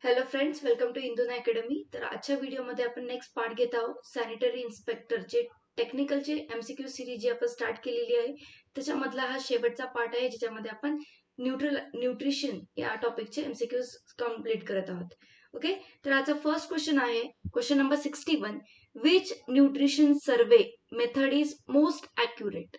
Hello friends, welcome to Induna academy. तर आजच्या व्हिडिओमध्ये आपण नेक्स्ट पार्ट घेत आहोत. सॅनिटरी इन्स्पेक्टरचे टेक्निकलचे एमसीक्यू सिरीज जी आपण स्टार्ट केलेली आहे त्याच्यामधला हा शेवटचा पार्ट आहे, ज्याच्यामध्ये आपण न्यूट्रिशन या टॉपिकचे एमसीक्यूज कंप्लीट करत आहोत. ओके, तर आजचा फर्स्ट क्वेश्चन आहे question number 61. Which nutrition survey method is most accurate?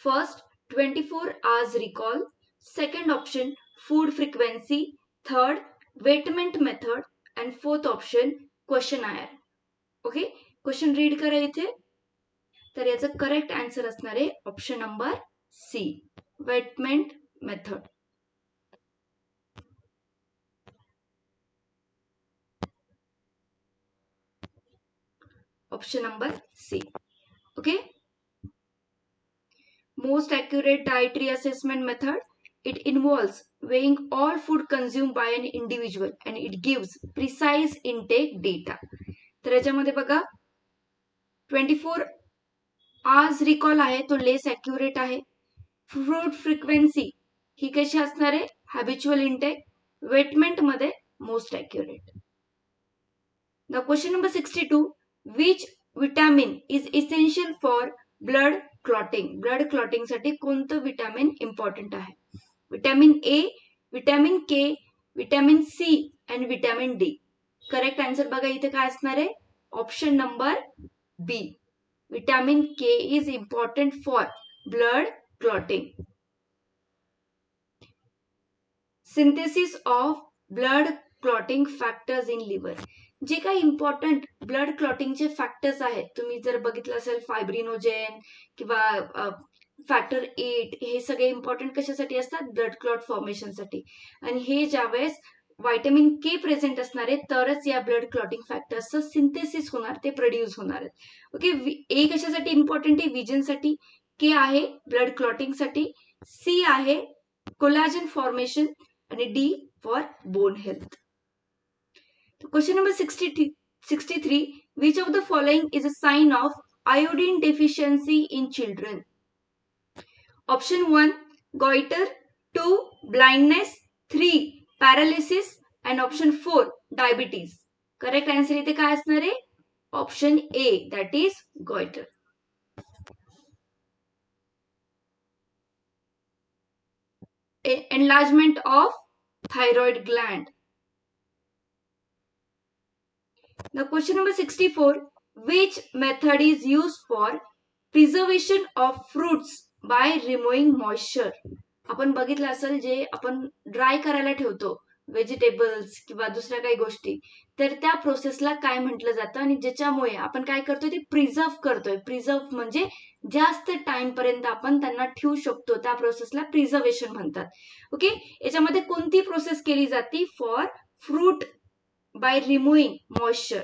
First, 24 hours recall. Second option, food frequency. Third, weighment method. And fourth option, questionnaire. Okay, question read करा इथे. तर याचं correct answer असणार आहे option number C, weighment method. Option number C. Okay, most accurate dietary assessment method. It involves weighing all food consumed by an individual and it gives precise intake data. तर याच्यामध्ये बघा 24 hours recall आहे तो less accurate आहे. Food frequency ही कशी असणार आहे? Habitual intake. वेटमेंट मध्ये most accurate. Now question number 62. Which vitamin is essential for blood clotting? Blood clotting साठी कोणतं विटॅमिन इम्पॉर्टंट आहे? Vitamin A, vitamin K, vitamin C and vitamin D. Correct answer बघा इथे काय असणार आहे? Option number B, vitamin K is important for blood clotting. Synthesis of blood clotting factors in liver. जे काही इम्पॉर्टंट ब्लड क्लॉटिंगचे फॅक्टर्स आहेत, तुम्ही जर बघितलं असेल फायब्रिनोजेन किंवा फॅक्टर 8, हे सगळे इम्पॉर्टंट कशासाठी असतात? ब्लड क्लॉट फॉर्मेशनसाठी. आणि हे ज्यावेळेस व्हायटमिन के प्रेझेंट असणार आहे तरच या ब्लड क्लॉटिंग फॅक्टर्सचं सिंथेसिस होणार, ते प्रोड्यूस होणार आहेत. ओके, ए कशासाठी इम्पॉर्टंट आहे? विजनसाठी. के आहे ब्लड क्लॉटिंगसाठी. सी आहे कोलॅजन फॉर्मेशन आणि D for bone health. Question number 63. Which of the following is a sign of iodine deficiency in children? Option 1, goiter. 2, blindness. 3, paralysis. And option 4, diabetes. Correct answer इथे काय असणार आहे? Option A, that is goiter. Enlargement of thyroid gland. Now question number 64. Which method is used for preservation of fruits by removing moisture? आपण बघितलं असेल, जे आपण dry करायला ठेवतो व्हेजिटेबल्स किंवा दुसऱ्या काही गोष्टी, तर त्या प्रोसेसला काय म्हटलं जातं आणि ज्याच्यामुळे आपण काय करतोय ते प्रिझर्व करतोय. प्रिझर्व म्हणजे जास्त टाइम पर्यंत आपण त्यांना ठेवू शकतो, त्या प्रोसेसला प्रिझर्वेशन म्हणतात. ओके, याच्यामध्ये कोणती प्रोसेस केली जाते? For fruit by removing moisture,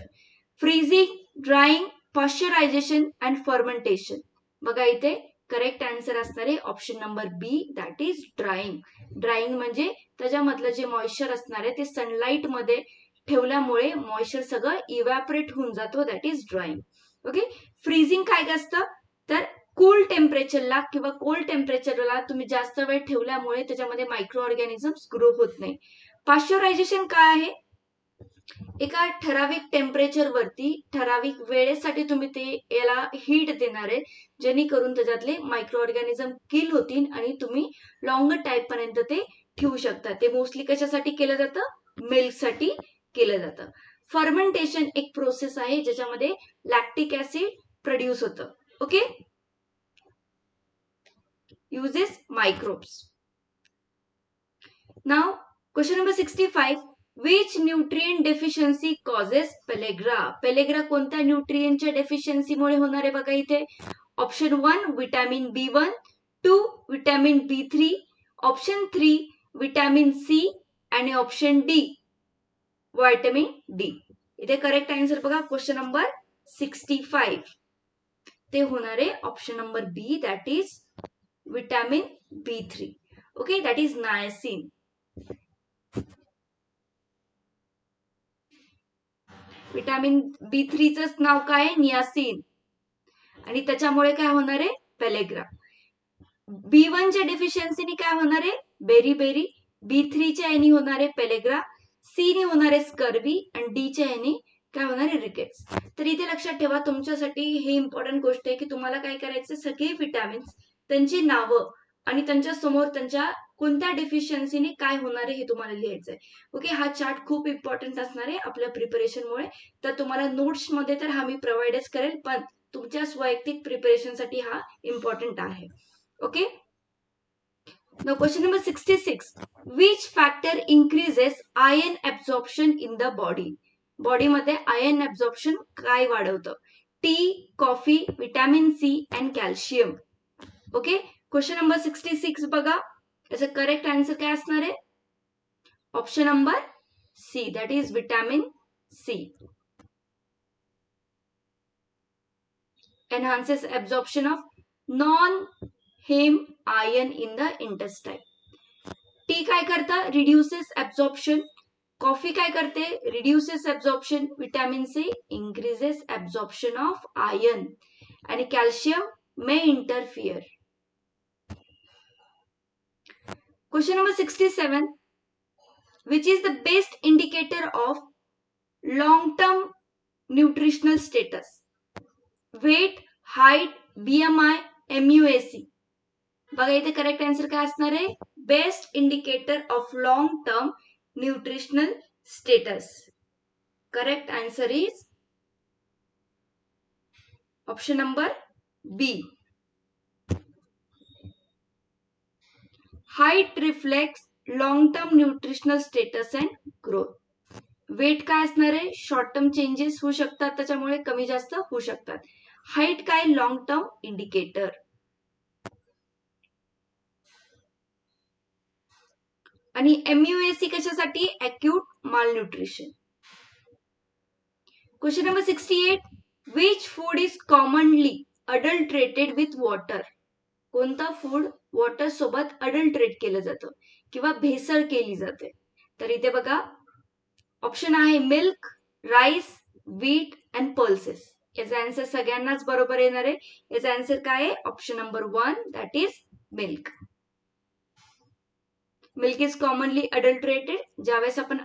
freezing, drying, pasteurization and fermentation. बघा इथे करेक्ट आन्सर असणार आहे option number B, that is drawing. Drawing म्हणजे त्याच्यामधलं जे मॉइश्चर असणार आहे ते सनलाइट मध्ये ठेवल्यामुळे मॉइश्चर सगळं इव्हॅपरेट होऊन जातो, that is drawing. Okay, freezing काय असतं? तर कूल टेम्परेचरला किंवा कोल्ड टेम्परेचरला तुम्ही जास्त वेळ ठेवल्यामुळे त्याच्यामध्ये मायक्रो ऑर्गॅनिझम्स ग्रो होत नाही. पाश्चरायझेशन काय आहे? एका ठराविक टेम्परेचर वरती ठराविक वेळेसाठी तुम्ही ते याला हीट देणार आहे, जेणेकरून त्याच्यातले मायक्रो ऑर्गॅनिझम किल होतील आणि तुम्ही लॉंगर टाइम पर्यंत ते ठेवू शकता. ते मोस्टली कशासाठी केलं जातं? मिल्क साठी केलं जातं. फर्मेंटेशन एक प्रोसेस आहे ज्याच्यामध्ये लॅक्टिक ऍसिड प्रोड्यूस होतं. Okay, uses microbes. Now question number 65. Which nutrient deficiency causes pellagra? Pellagra कोणत्या न्यूट्रिएंटच्या डेफिशियन्सीमुळे होणार आहे? बघा इथे option 1, vitamin B1. 2, vitamin B3. Option 3, vitamin C आणि ऑप्शन डी, व्हिटॅमिन डी. इथे करेक्ट आन्सर बघा क्वेश्चन नंबर 65, ते होणार आहे option number B, that is vitamin B3. Okay, that is niacin. Vitamin B3च नाव काय आहे? नियासिन. आणि त्याच्यामुळे काय होणार आहे? पेलेग्रा. B1च्या डेफिशियन्सीने काय होणार आहे? Berry berry. B3च्या यानी होणार आहे पेलेग्रा. सी ने होणार आहे स्कर्वी आणि डीच्या ह्याने काय होणार आहे रिकेट्स. तर इथे लक्षात ठेवा, तुमच्यासाठी हे इम्पॉर्टंट गोष्ट आहे की तुम्हाला काय करायचं, सगळे विटॅमिन्स त्यांची नावं आणि त्यांच्या समोर त्यांच्या कोणत्या डेफिशियन्सीने काय होणार आहे हे तुम्हाला लिहायचंय. ओके, हा चार्ट खूप इम्पॉर्टंट असणार आहे आपल्या प्रिपरेशनमुळे. तर तुम्हाला नोट्समध्ये तर हा मी प्रोव्हाइडच करेल, पण तुमच्या वैयक्तिक प्रिपरेशनसाठी हा इम्पॉर्टंट आहे. Okay. Now question number 66. Which factor increases iron absorption in the body? Body मध्ये आयर्न ऍब्झॉर्प्शन काय वाढवतं? Tea, coffee, vitamin C and calcium. Okay, question number 66 बघा. याचं करेक्ट आन्सर काय असणार आहे? Option number C, that is vitamin C. Enhances absorption of non-heme iron in the intestine. Tea काय करतं? Reduces absorption. कॉफी काय करते? Reduces absorption. Vitamin C increases absorption of iron आणि calcium may interfere. Question number 67. Which is the best indicator of long-term nutritional status? Weight, height, BMI, MUAC. बघा इथे correct answer काय असणार आहे? Best indicator of long term nutritional status. Correct answer is option number B. Height reflects long term nutritional status and growth. Weight काय असणार आहे? Short term changes होऊ शकतात, त्याच्यामुळे कमी जास्त होऊ शकतात. हाईट काय? Long term indicator. आणि MUAC कशासाठी? Acute malnutrition. Question number 68. Which food is commonly adulterated with water? कोणतं फूड वॉटर सोबत अडल्ट्रेट केलं जातं किंवा भेसळ केली जाते? तर इथे बघा ऑप्शन आहे milk, rice, wheat and pulses. याचा आन्सर सगळ्यांनाच बरोबर येणार आहे. याचा आन्सर काय आहे? Option number 1, that is milk. Milk is commonly adulterated. ज्यावेळेस आपण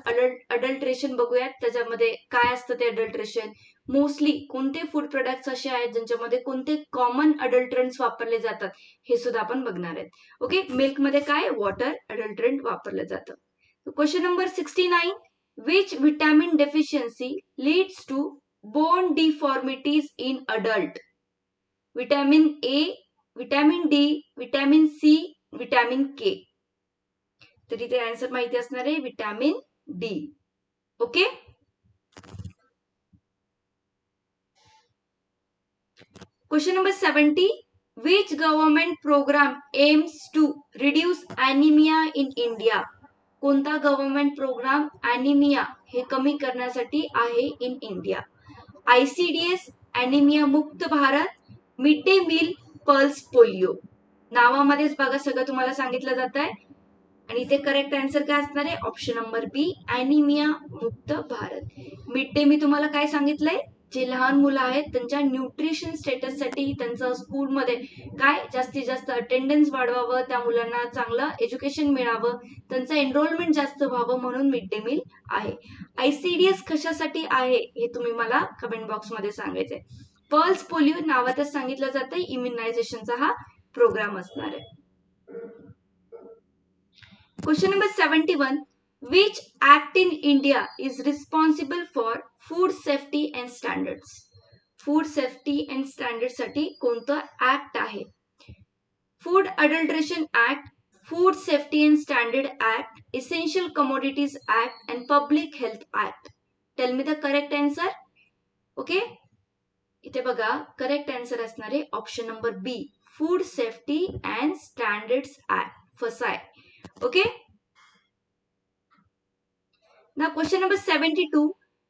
अडल्ट्रेशन बघूयात त्याच्यामध्ये काय असतं ते अडल्ट्रेशन. मोस्टली कोणते फूड प्रोडक्ट्स असे आहेत ज्यांच्यामध्ये कोणते कॉमन अडल्ट्रंट्स वापरले जातात हे सुद्धा आपण बघणार आहेत. ओके, मिल्क मध्ये काय? वॉटर अडल्ट्रंट वापरलं जातं. Question number 69. Which vitamin deficiency leads to bone deformities in adult? Vitamin A, vitamin D, vitamin C, vitamin K. तर इथे आन्सर माहिती असणार आहे vitamin D. Okay, question number 70. Which government programme aims to reduce anaemia in India? कोणता government programme anaemia हे कमी करण्यासाठी आहे in India? ICDS, anaemia Mukt Bharat, mid day meal, pulse polio. नावामध्येच बघा सगळं तुम्हाला सांगितलं जात आहे. आणि इथे करेक्ट आन्सर काय असणार आहे? ऑप्शन नंबर बी, anaemia Mukt Bharat. Mid day मी तुम्हाला काय सांगितलंय? जे लहान मुलं आहेत त्यांच्या न्यूट्रिशन स्टेटस साठी त्यांचं स्कूलमध्ये काय जास्तीत जास्त अटेंडन्स वाढवावं, त्या मुलांना चांगलं एज्युकेशन मिळावं, त्यांचं एनरोलमेंट जास्त व्हावं म्हणून मिड डे मील आहे. ICDS कशासाठी आहे हे तुम्ही मला कमेंट बॉक्स मध्ये सांगायचंय. पल्स पोलिओ नावातच सांगितलं जातंय, इम्युनायझेशनचा हा प्रोग्राम असणार आहे. Question number 71. Which act in India is responsible for food safety and standards? Food safety and standards साठी कोणतं ऍक्ट आहे? Food adulteration act, food safety and standard act, essential commodities act and public health act. Tell me the correct answer. Okay, इथे बघा correct answer असणार आहे option number B, food safety and standards act. First आहे. Okay. Now question number 72.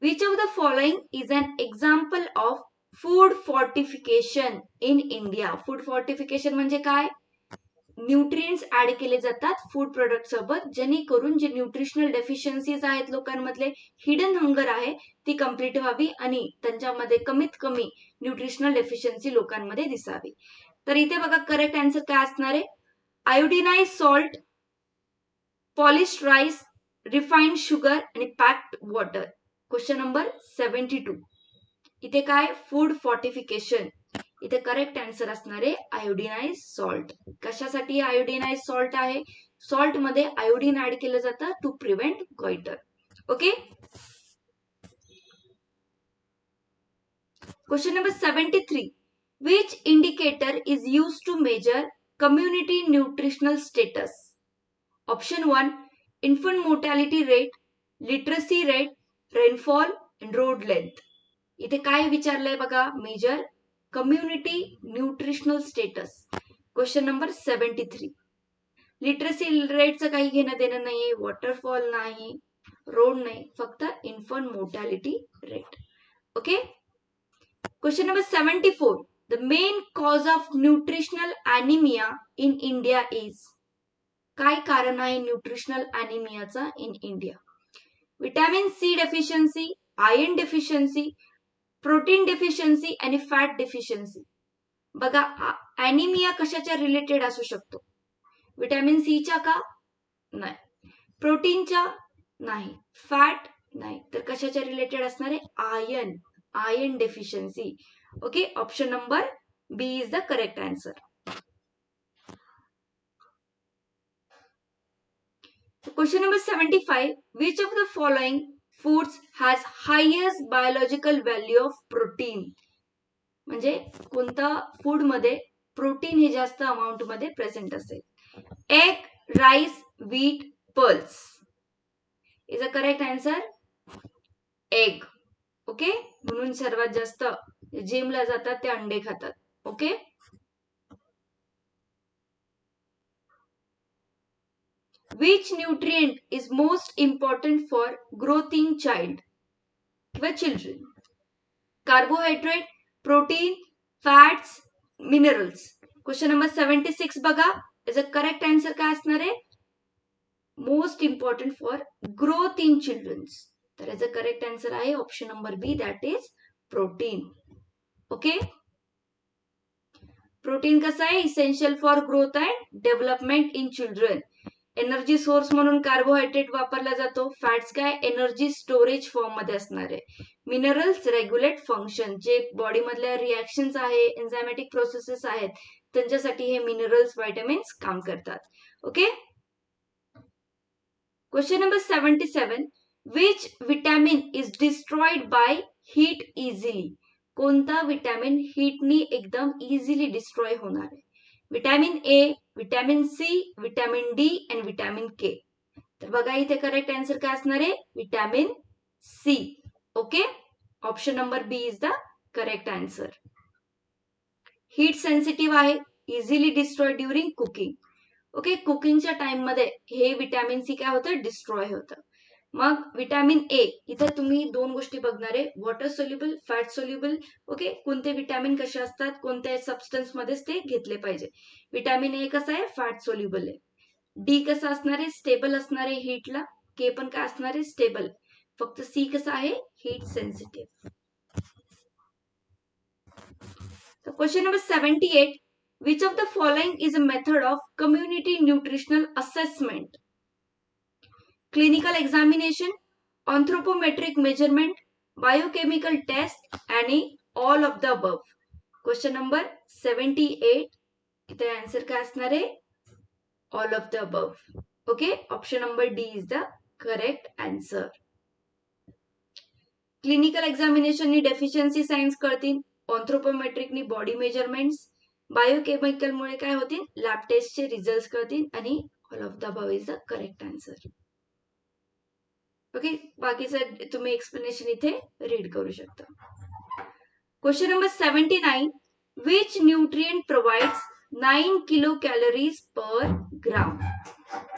Which of the following is an example of food fortification in India? Food fortification म्हणजे काय? Nutrients add केले जातात food product सोबत जेणेकरून जे nutritional deficiencies आहेत लोकांमधले, hidden hunger आहे ती कंप्लीट व्हावी आणि त्यांच्यामध्ये कमीत कमी न्यूट्रिशनल डेफिशियन्सी लोकांमध्ये दिसावी. तर इथे बघा करेक्ट आन्सर काय असणार आहे? Iodinise salt, polished rice, refined sugar आणि पॅक्ड वॉटर. Question number 72. इथे काय फूड फॉर्टिफिकेशन. इथे करेक्ट आन्सर असणारे आयोडिनाइज सॉल्ट. कशासाठी आयोडिनाइज सॉल्ट आहे? सॉल्ट मध्ये आयोडीन ऍड केलं जातं to prevent goitre. Okay. Question number 73. Which indicator is used to measure community nutritional status? Option 1, infant mortality rate, literacy rate, rainfall and road length. इथे काय विचारलंय बघा, major community nutritional status. Question number 73. Literacy रेटचं काही घेणं देणं नाही, waterfall नाही, रोड नाही, फक्त infant mortality rate. Okay. Question number 74. The main cause of nutritional anemia in India is. काय कारण आहे न्यूट्रिशनल अॅनिमियाचा in India? Vitamin C deficiency, iron deficiency, protein deficiency आणि फॅट डेफिशियन्सी. बघा, अॅनिमिया कशाच्या रिलेटेड असू शकतो? विटॅमिन सीच्या का? नाही. प्रोटीनच्या? नाही. फॅट? नाही. तर कशाच्या रिलेटेड असणार आहे? Iron deficiency. Okay. Option number B is the correct answer. Question number 75. Which of the following foods has highest biological value of protein? म्हणजे कोणता फूड मध्ये प्रोटीन हे जास्त अमाउंट मध्ये प्रेझेंट असेल? Egg, rice, wheat, pulse. Is a correct answer egg. Okay. म्हणून सर्वात जास्त जिमला जातात ते अंडे खातात. Okay. Which nutrient is most important for growth in child किंवा children? Carbohydrate, protein, fats, minerals. Question number 76 बघा. Is a correct answer काय असणार आहे? Most important for growth in children. तर याचा करेक्ट आन्सर आहे option number B, that is protein. Okay. Protein कसं आहे? Essential for growth and development in children. Energy source म्हणून कार्बोहायड्रेट वापरला जातो. फॅट्स काय? एनर्जी स्टोरेज फॉर्म मध्ये असणार आहे. Minerals regulate function. जे बॉडी मधल्या रिॲक्शन्स आहे, एन्झायमॅटिक प्रोसेसेस आहेत, त्यांच्यासाठी हे मिनरल्स, व्हायटॅमिन्स काम करतात. Okay. Question number 77. Which vitamin is destroyed by heat easily? कोणता विटॅमिन हीटनी एकदम इझिली डिस्ट्रॉय होणार आहे? Vitamin A, vitamin C, vitamin D आणि विटॅमिन के. तर बघा इथे करेक्ट आन्सर काय असणार आहे? Vitamin C. Okay. Option number B is the correct answer. Heat sensitive आहे, easily destroy during cooking. Okay. कुकिंगच्या टाइम मध्ये हे विटॅमिन सी काय होतं? डिस्ट्रॉय होतं. मग विटॅमिन ए, इथे तुम्ही दोन गोष्टी बघणार आहे, water soluble, fat soluble. Okay. कोणते विटॅमिन कसे असतात, कोणत्या सबस्टन्स मध्येच ते घेतले पाहिजे. विटॅमिन ए कसं आहे? फॅट सोल्युबल आहे. डी कसं असणार आहे? स्टेबल असणार आहे हीटला. के पण काय असणार आहे? स्टेबल. फक्त सी कसं आहे? Heat sensitive. Question number 78. Which of the following is a method of community nutritional assessment? Clinical examination, anthropometric measurement, biochemical test, any all of the above. Question number 78. इथे आन्सर काय असणार आहे? All of the above. Okay. Option number D is the correct answer. Clinical examination नी deficiency science कळतील, ऑन्थ्रोपोमेट्रिक नी body measurements, biochemical मुळे काय होतील? लॅब टेस्टचे रिझल्ट कळतील आणि all of the above is the correct answer. Okay. बाकीचं तुम्ही एक्सप्लेनेशन इथे रीड करू शकता. Question number 79. Which nutrient provides 9 kilo calories per gram?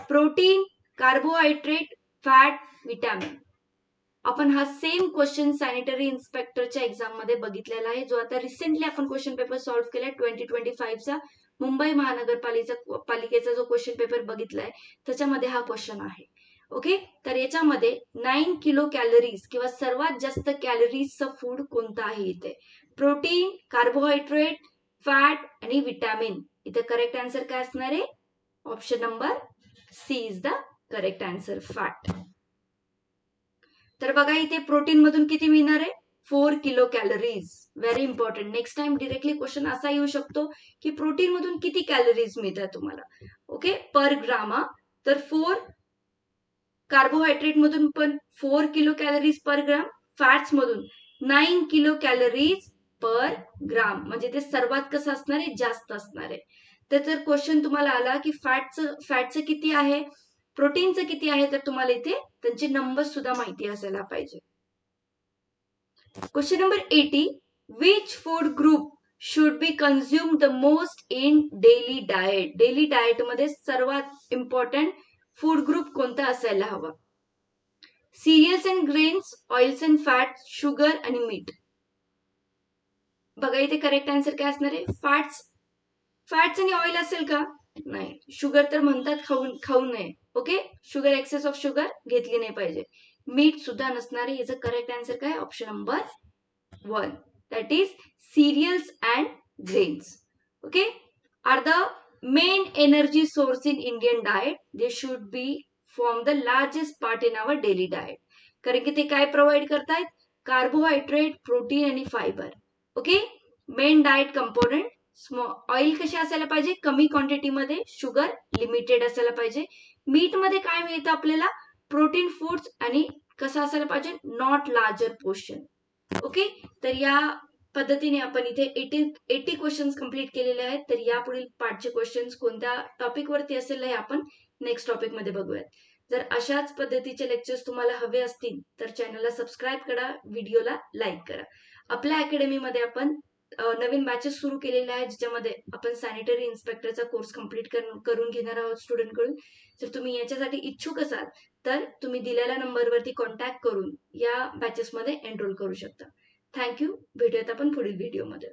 Protein, carbohydrate, fat, vitamin. आपण हा सेम क्वेश्चन सॅनिटरी इन्स्पेक्टरच्या एक्झाम मध्ये बघितलेला आहे, जो आता रिसेंटली आपण क्वेश्चन पेपर सॉल्व्ह केलाय 2025चा मुंबई महानगरपालिकेचा जो क्वेश्चन पेपर बघितलाय त्याच्यामध्ये हा क्वेश्चन आहे. ओके. तर याच्यामध्ये 9 किलो कॅलरीज किंवा सर्वात जास्त कॅलरीजचं फूड कोणतं आहे? इथे प्रोटीन, कार्बोहायड्रेट, फॅट आणि विटॅमिन. इथे करेक्ट आन्सर काय असणार आहे? Option number C is the correct answer, fat. तर बघा इथे प्रोटीन मधून किती मिळणार आहे, 4 kilo calories. Very important. Next time directly question असा येऊ शकतो की प्रोटीन मधून किती कॅलरीज मिळतात तुम्हाला. ओके, पर ग्राम. तर 4 कार्बोहायड्रेट मधून पण 4 किलो कॅलरीज पर ग्राम, फॅट्स मधून 9 किलो कॅलरीज पर ग्राम. म्हणजे ते सर्वात कसं असणार आहे, जास्त असणार आहे. तर जर क्वेश्चन तुम्हाला आला की फॅटचं किती आहे, प्रोटीनचं किती आहे, तर तुम्हाला इथे त्यांचे नंबर सुद्धा माहिती असायला पाहिजे. Question number 80. Which food group should be consume the most in daily diet. Daily diet मध्ये सर्वात इम्पॉर्टंट फूड ग्रुप कोणता असायला हवा. Serials and grains, oils and fat, sugar आणि मीठ. बघा इथे करेक्ट आन्सर काय असणार आहे, फॅट्स आणि ऑइल असेल का, नाही. शुगर तर म्हणतात खाऊ नये. Okay, sugar, excess of sugar घेतली नाही पाहिजे. मीठ सुद्धा नसणार आहे. याचं करेक्ट आन्सर काय, option number 1, that is cereals and grains. Okay, are the main energy source in Indian diet. They should be form the largest part in our daily diet. कारण की ते काय प्रोव्हाइड करतायत, कार्बोहायड्रेट, प्रोटीन आणि fibre. Okay, main diet component. Oil कसे असायला पाहिजे, कमी क्वांटिटी मध्ये, शुगर लिमिटेड असायला पाहिजे. मीट मध्ये काय मिळतं आपल्याला, प्रोटीन फूड्स, आणि कसं असायला पाहिजे, नॉट लार्जर पोर्शन. ओके, तर या पद्धतीने आपण इथे 80 क्वेश्चन्स कंप्लीट केलेले आहेत. तर या पुढील पार्टचे क्वेश्चन्स कोणत्या टॉपिक वरती असेल हे आपण नेक्स्ट टॉपिक मध्ये बघूयात. जर अशाच पद्धतीचे लेक्चर्स तुम्हाला हवे असतील तर चॅनलला सबस्क्राईब करा, व्हिडिओला लाईक करा. आपल्या अकॅडमीमध्ये आपण नवीन बॅचेस सुरू केलेले आहेत, ज्याच्यामध्ये आपण सॅनिटरी इन्स्पेक्टरचा कोर्स कंप्लीट करून घेणार आहोत स्टुडंट कडून. जर तुम्ही याच्यासाठी इच्छुक असाल तर तुम्ही दिलेल्या नंबरवरती कॉन्टॅक्ट करून या बॅचेसमध्ये एनरोल करू शकता. थँक्यू. भेटूयात आपण पुढील व्हिडिओमध्ये.